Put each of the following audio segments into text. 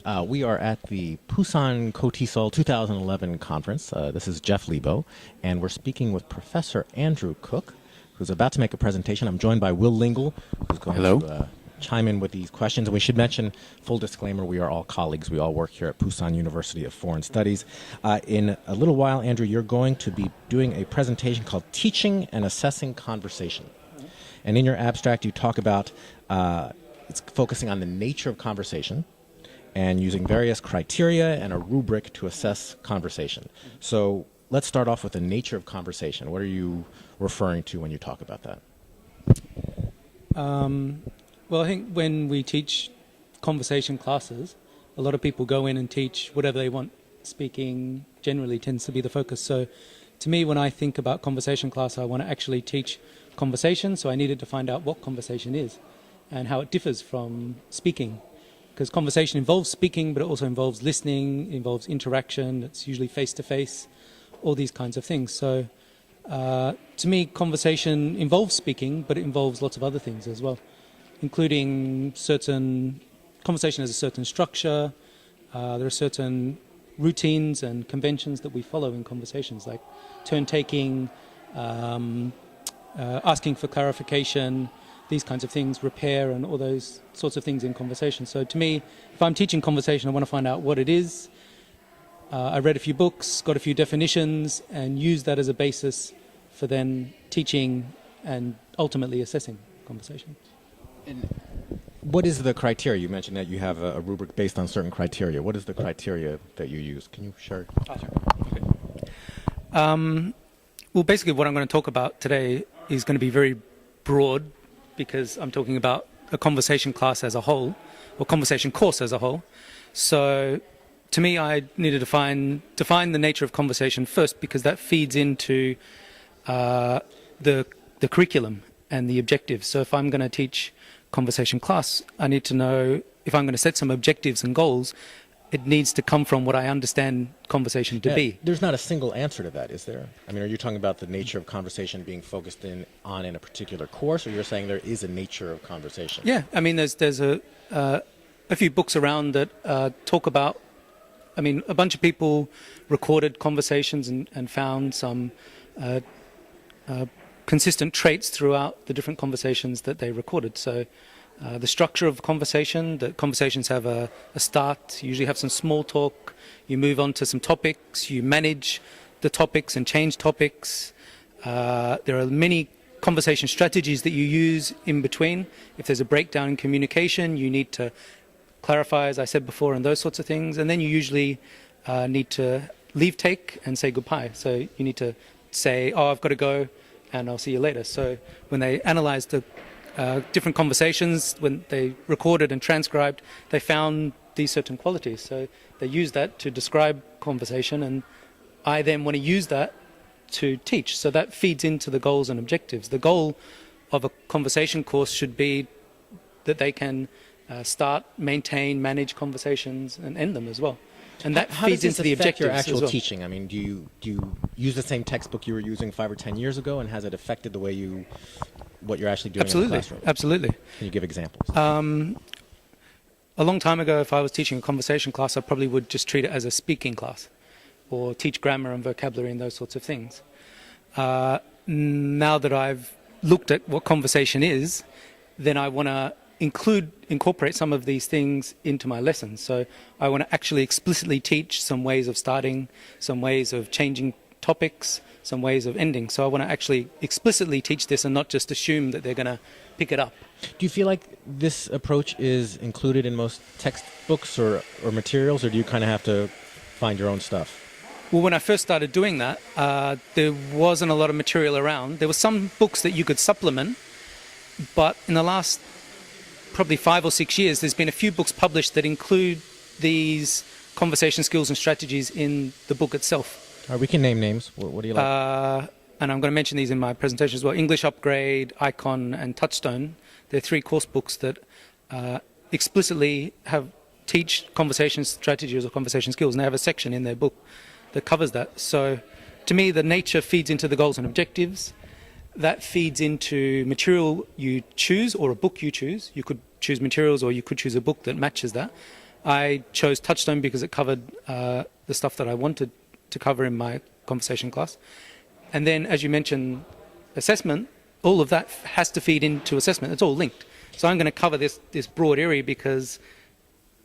We are at the Busan KOTESOL 2011 conference. This is Jeff Lebow, and we're speaking with Professor Andrew Cook, who's about to make a presentation. I'm joined by Will Lingle, who's going to chime in with these questions. And we should mention, full disclaimer, we are all colleagues. We all work here at Busan University of Foreign Studies. In a little while, Andrew, you're going to be doing a presentation called Teaching and Assessing Conversation. And in your abstract, you talk about it's focusing on the nature of conversation and using various criteria and a rubric to assess conversation. So let's start off with the nature of conversation. What are you referring to when you talk about that? Well, I think when we teach conversation classes, a lot of people go in and teach whatever they want. Speaking generally tends to be the focus. So to me, when I think about conversation class, I want to actually teach conversation. So I needed to find out what conversation is and how it differs from speaking. Because conversation involves speaking, but it also involves listening, involves interaction. It's usually face-to-face, all these kinds of things. So to me, conversation involves speaking, but it involves lots of other things as well, including conversation has a certain structure. There are certain routines and conventions that we follow in conversations, like turn-taking, asking for clarification, these kinds of things, repair, and all those sorts of things in conversation. So to me, if I'm teaching conversation, I want to find out what it is. I read a few books, got a few definitions, and use that as a basis for then teaching and ultimately assessing conversation. And what is the criteria? You mentioned that you have a rubric based on certain criteria. What is the criteria that you use? Can you share? Okay. Well, basically what I'm going to talk about today is going to be very broad, because I'm talking about a conversation class as a whole, or conversation course as a whole. So to me, I needed to define the nature of conversation first, because that feeds into the curriculum and the objectives. So if I'm going to teach conversation class, I need to know, if I'm going to set some objectives and goals, it needs to come from what I understand conversation to be. There's not a single answer to that, is there? I mean, are you talking about the nature of conversation being focused on in a particular course, or you're saying there is a nature of conversation? Yeah, I mean, there's a few books around that talk about, I mean, a bunch of people recorded conversations and found some consistent traits throughout the different conversations that they recorded. So the structure of conversation, that conversations have a start, you usually have some small talk, you move on to some topics, you manage the topics and change topics. There are many conversation strategies that you use in between. If there's a breakdown in communication, you need to clarify, as I said before, and those sorts of things. And then you usually need to leave take and say goodbye. So you need to say, oh, I've got to go, and I'll see you later. So when they analyze the different conversations, when they recorded and transcribed, they found these certain qualities. So they used that to describe conversation, and I then want to use that to teach. So that feeds into the goals and objectives. The goal of a conversation course should be that they can start, maintain, manage conversations and end them as well. And that feeds into the objectives your actual as well. teaching? I mean, do you use the same textbook you were using 5 or 10 years ago, and has it affected the way what you're actually doing in the classroom? Absolutely. Can you give examples? A long time ago, if I was teaching a conversation class, I probably would just treat it as a speaking class or teach grammar and vocabulary and those sorts of things. Now that I've looked at what conversation is, then I want to incorporate some of these things into my lessons. So I want to actually explicitly teach some ways of starting, some ways of changing topics, some ways of ending. So I want to actually explicitly teach this and not just assume that they're going to pick it up. Do you feel like this approach is included in most textbooks or materials, or do you kind of have to find your own stuff? Well, when I first started doing that, there wasn't a lot of material around. There were some books that you could supplement, but in the last probably 5 or 6 years, there's been a few books published that include these conversation skills and strategies in the book itself. We can name names. What do you like? And I'm going to mention these in my presentation as well. English Upgrade, Icon, and Touchstone. They're 3 course books that explicitly teach conversation strategies or conversation skills, and they have a section in their book that covers that. So to me, the nature feeds into the goals and objectives. That feeds into material you choose or a book you choose. You could choose materials or you could choose a book that matches that. I chose Touchstone because it covered the stuff that I wanted to cover in my conversation class. And then, as you mentioned, assessment, all of that has to feed into assessment. It's all linked. So I'm going to cover this broad area because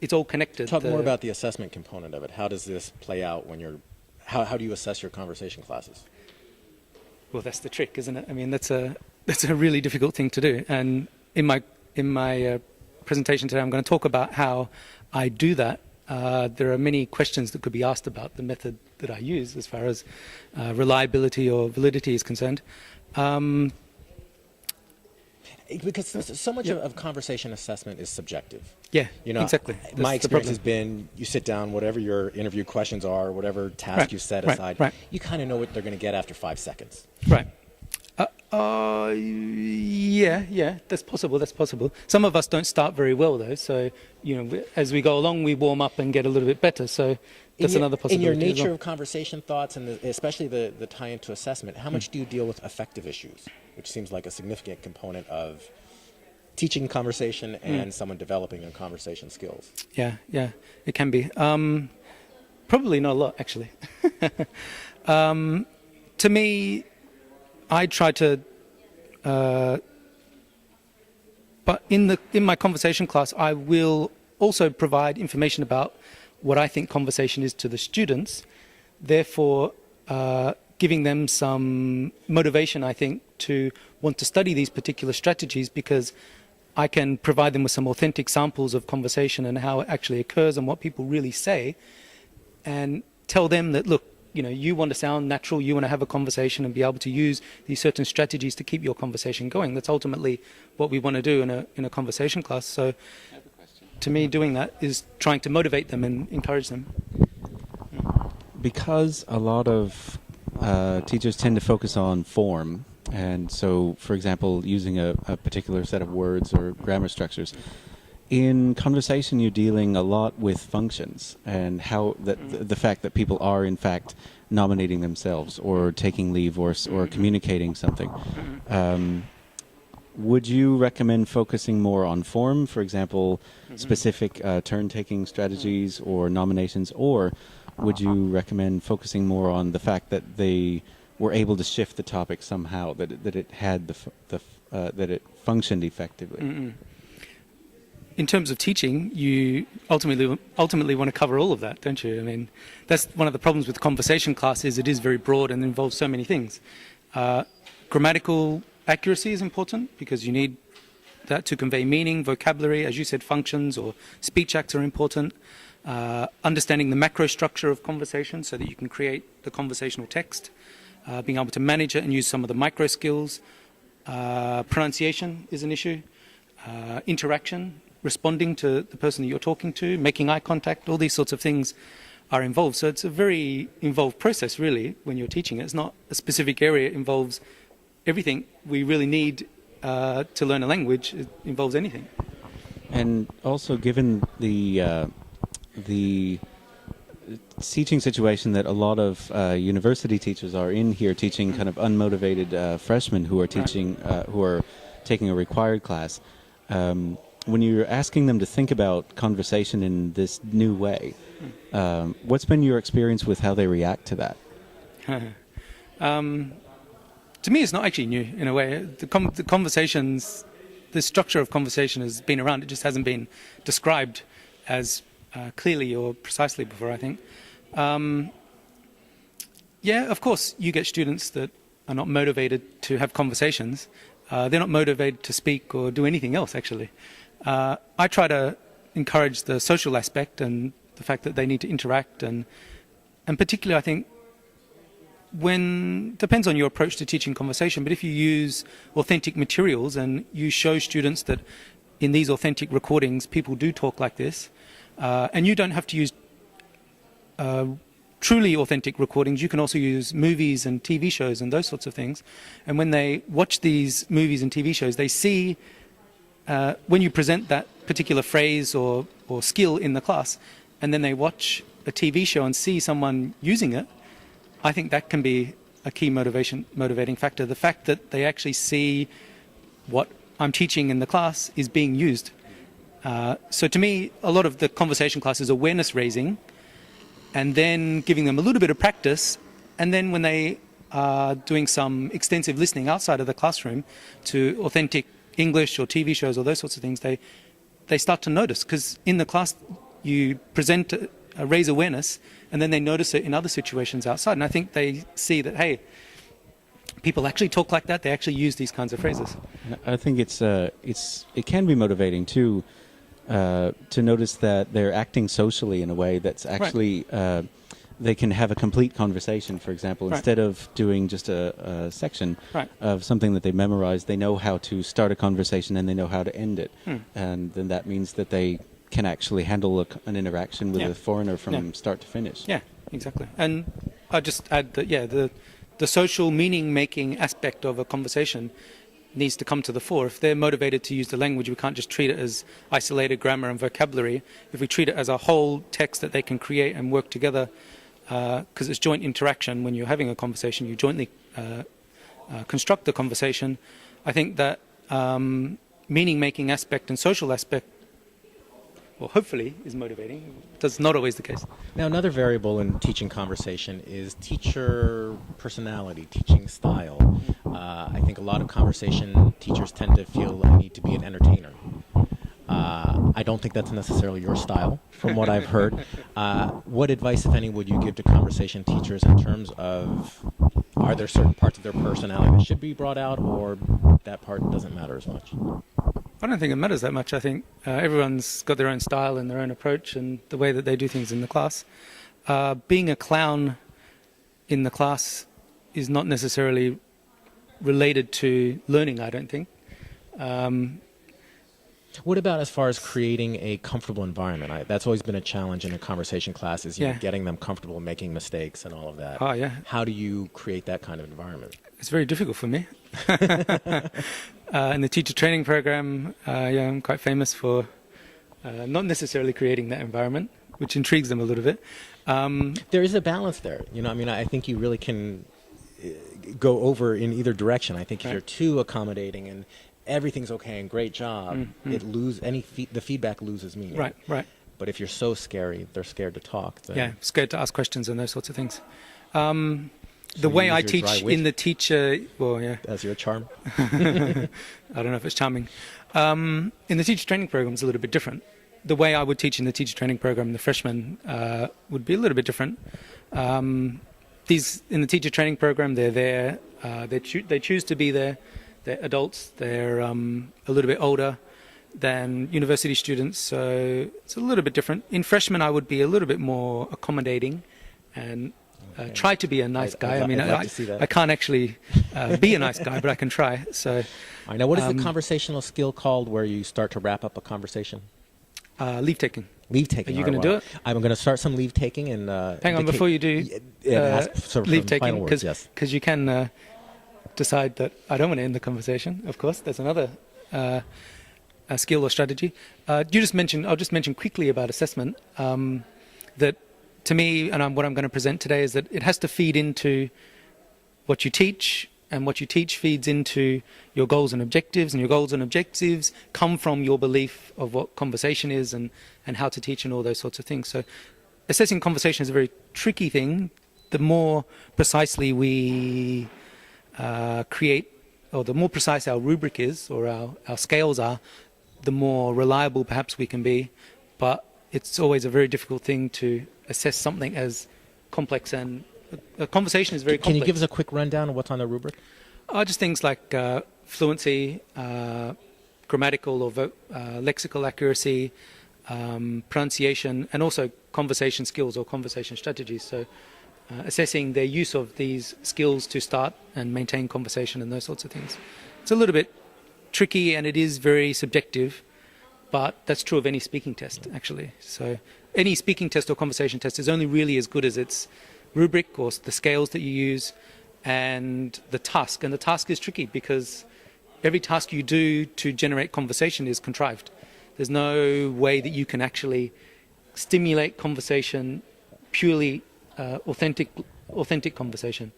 it's all connected. Talk more about the assessment component of it. How does this play out when you're, how do you assess your conversation classes? Well, that's the trick, isn't it? I mean, that's a really difficult thing to do. And in my presentation today, I'm going to talk about how I do that. There are many questions that could be asked about the method that I use as far as reliability or validity is concerned. Because so much of conversation assessment is subjective. Yeah, you know, exactly. My experience has been you sit down, whatever your interview questions are, whatever task you set aside, you kind of know what they're going to get after 5 seconds. Right. Yeah, that's possible. That's possible. Some of us don't start very well, though. So, as we go along, we warm up and get a little bit better. So that's another possibility. In your nature of conversation thoughts, and especially the tie into assessment, how much do you deal with affective issues, which seems like a significant component of teaching conversation and someone developing their conversation skills? Yeah, it can be. Probably not a lot, actually. To me, I try to, but in my conversation class, I will also provide information about what I think conversation is to the students, therefore giving them some motivation, I think, to want to study these particular strategies, because I can provide them with some authentic samples of conversation and how it actually occurs and what people really say, and tell them that, look, you want to sound natural, you want to have a conversation and be able to use these certain strategies to keep your conversation going. That's ultimately what we want to do in a conversation class. So to me, doing that is trying to motivate them and encourage them. Because a lot of teachers tend to focus on form, and so, for example, using a particular set of words or grammar structures, in conversation, you're dealing a lot with functions and how the fact that people are, in fact, nominating themselves or taking leave or communicating something. Would you recommend focusing more on form, for example, specific turn-taking strategies or nominations, or would you recommend focusing more on the fact that they were able to shift the topic somehow, that it had that it functioned effectively? In terms of teaching, you ultimately want to cover all of that, don't you? I mean, that's one of the problems with conversation class, is it is very broad and involves so many things. Grammatical accuracy is important because you need that to convey meaning. Vocabulary, as you said, functions or speech acts are important. Understanding the macro structure of conversation so that you can create the conversational text. Being able to manage it and use some of the micro skills. Pronunciation is an issue. Interaction, responding to the person that you're talking to, making eye contact, all these sorts of things are involved. So it's a very involved process, really, when you're teaching it. It's not a specific area. It involves everything we really need to learn a language. It involves anything. And also, given the teaching situation that a lot of university teachers are in here, teaching kind of unmotivated freshmen who are teaching, who are taking a required class, when you're asking them to think about conversation in this new way, what's been your experience with how they react to that? To me, it's not actually new in a way. The conversations, the structure of conversation has been around. It just hasn't been described as clearly or precisely before, I think. Yeah, of course, you get students that are not motivated to have conversations. They're not motivated to speak or do anything else, actually. I try to encourage the social aspect and the fact that they need to interact, and particularly, I think, depends on your approach to teaching conversation, but if you use authentic materials and you show students that in these authentic recordings people do talk like this, and you don't have to use truly authentic recordings, you can also use movies and TV shows and those sorts of things. And when they watch these movies and TV shows, they see when you present that particular phrase or skill in the class, and then they watch a TV show and see someone using it, I think that can be a key motivating factor. The fact that they actually see what I'm teaching in the class is being used. So to me, a lot of the conversation class is awareness raising, and then giving them a little bit of practice, and then when they are doing some extensive listening outside of the classroom to authentic English or TV shows or those sorts of things, they start to notice, because in the class you present, raise awareness, and then they notice it in other situations outside, and I think they see that, hey, people actually talk like that, they actually use these kinds of phrases. I think it can be motivating too, to notice that they're acting socially in a way that's actually they can have a complete conversation, for example, instead of doing just a section of something that they memorized. They know how to start a conversation and they know how to end it, and then that means that they can actually handle an interaction with a foreigner from start to finish. Yeah, exactly. And I just add that the social meaning-making aspect of a conversation needs to come to the fore. If they're motivated to use the language, we can't just treat it as isolated grammar and vocabulary. If we treat it as a whole text that they can create and work together, because it's joint interaction. When you're having a conversation, you jointly construct the conversation. I think that meaning-making aspect and social aspect, well, hopefully, is motivating. That's not always the case. Now, another variable in teaching conversation is teacher personality, teaching style. I think a lot of conversation teachers tend to feel a need to be an entertainer. I don't think that's necessarily your style, from what I've heard. What advice, if any, would you give to conversation teachers in terms of, are there certain parts of their personality that should be brought out, or that part doesn't matter as much? I don't think it matters that much. I think everyone's got their own style and their own approach and the way that they do things in the class. Being a clown in the class is not necessarily related to learning, I don't think. What about as far as creating a comfortable environment? That's always been a challenge in a conversation class, is getting them comfortable making mistakes and all of that. Oh, yeah. How do you create that kind of environment? It's very difficult for me. In the teacher training program, I'm quite famous for not necessarily creating that environment, which intrigues them a little bit. There is a balance there. I think you really can go over in either direction. I think if you're too accommodating and everything's okay and great job, the feedback loses meaning. Right. But if you're so scary, they're scared to talk. Scared to ask questions and those sorts of things. The way I teach in the teacher... Well, yeah. As your charm? I don't know if it's charming. In the teacher training program, it's a little bit different. The way I would teach in the teacher training program, the freshmen, would be a little bit different. In the teacher training program, they're there. They choose to be there. They're adults. They're a little bit older than university students, so it's a little bit different. In freshmen, I would be a little bit more accommodating and try to be a nice guy. I can't actually be a nice guy, but I can try. So, I know. What is the conversational skill called where you start to wrap up a conversation? Leave taking. Leave taking. Are you going to do it? I'm going to start some leave taking and. Hang on, before you do leave taking, because you can decide that I don't want to end the conversation. Of course, there's another skill or strategy. I'll just mention quickly about assessment. That to me, and what I'm going to present today, is that it has to feed into what you teach, and what you teach feeds into your goals and objectives, and your goals and objectives come from your belief of what conversation is and how to teach and all those sorts of things. So assessing conversation is a very tricky thing. The more precisely we create, or the more precise our rubric is, or our scales are, the more reliable perhaps we can be. But it's always a very difficult thing to assess something as complex, and a conversation is very complex. Can you give us a quick rundown of what's on the rubric? Just things like fluency, grammatical or lexical accuracy, pronunciation, and also conversation skills or conversation strategies. So assessing their use of these skills to start and maintain conversation and those sorts of things. It's a little bit tricky, and it is very subjective, but that's true of any speaking test, actually. So any speaking test or conversation test is only really as good as its rubric or the scales that you use and the task. And the task is tricky because every task you do to generate conversation is contrived. There's no way that you can actually stimulate conversation, purely authentic conversation,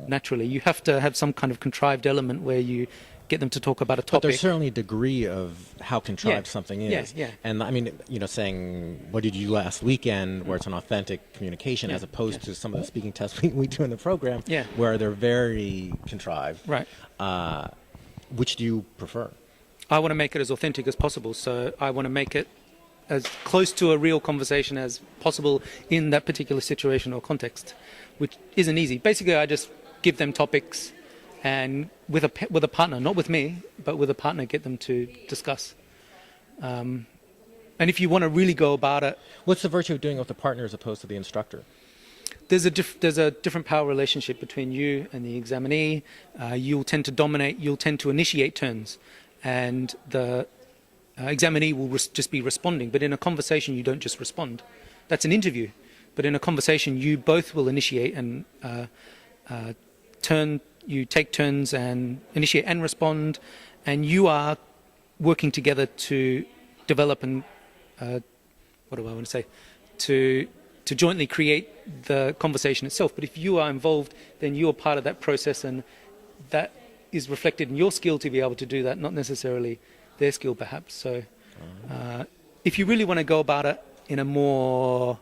naturally. You have to have some kind of contrived element where you get them to talk about a But topic. there's certainly a degree of how contrived Yeah. something Yeah, is. yeah. And I mean, saying, what did you do last weekend, where it's an authentic communication, Yeah, as opposed yeah. to some of the speaking tests we do in the program, Yeah. where they're very contrived. Right. Which do you prefer? I want to make it as authentic as possible. So I want to make it as close to a real conversation as possible in that particular situation or context, which isn't easy. Basically, I just give them topics, and with a partner, not with me, but with a partner, get them to discuss. And if you want to really go about it, What's the virtue of doing it with a partner as opposed to the instructor? there's a different power relationship between you and the examinee. You'll tend to dominate. You'll tend to initiate turns, and the examinee will just be responding. But in a conversation, you don't just respond. That's an interview. But in a conversation, you both will initiate and you take turns and initiate and respond, and you are working together to develop and what do I want to say? To jointly create the conversation itself. But if you are involved, then you are part of that process, and that is reflected in your skill to be able to do that, not necessarily their skill perhaps. So if you really want to go about it in a more,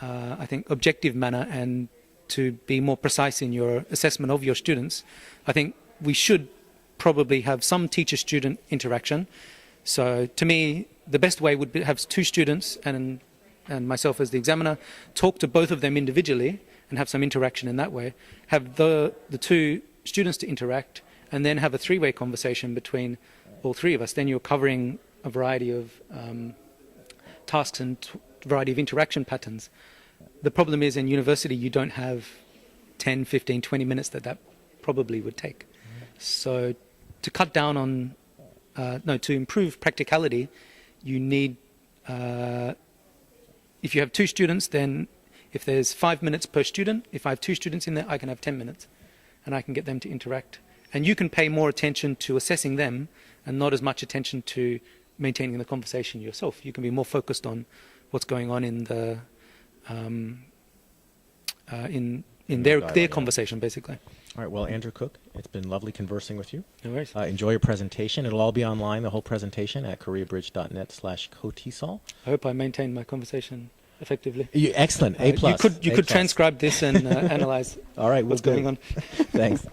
I think, objective manner and to be more precise in your assessment of your students, I think we should probably have some teacher-student interaction. So to me, the best way would be to have two students and myself as the examiner talk to both of them individually and have some interaction in that way. Have the two students to interact, and then have a three-way conversation between all three of us. Then you're covering a variety of tasks and variety of interaction patterns. The problem is in university you don't have 10, 15, 20 minutes that probably would take. So to cut down on, to improve practicality, you need, if you have two students, then if there's 5 minutes per student, if I have two students in there, I can have 10 minutes and I can get them to interact. And you can pay more attention to assessing them and not as much attention to maintaining the conversation yourself. You can be more focused on what's going on in the in their dialogue, yeah. conversation, basically. All right, well, Andrew Cook, it's been lovely conversing with you. No worries. Enjoy your presentation. It'll all be online, the whole presentation, at koreabridge.net/KOTESOL. I hope I maintained my conversation effectively. Excellent, A+. You could A+. transcribe this and analyze All right, what's going on. Thanks.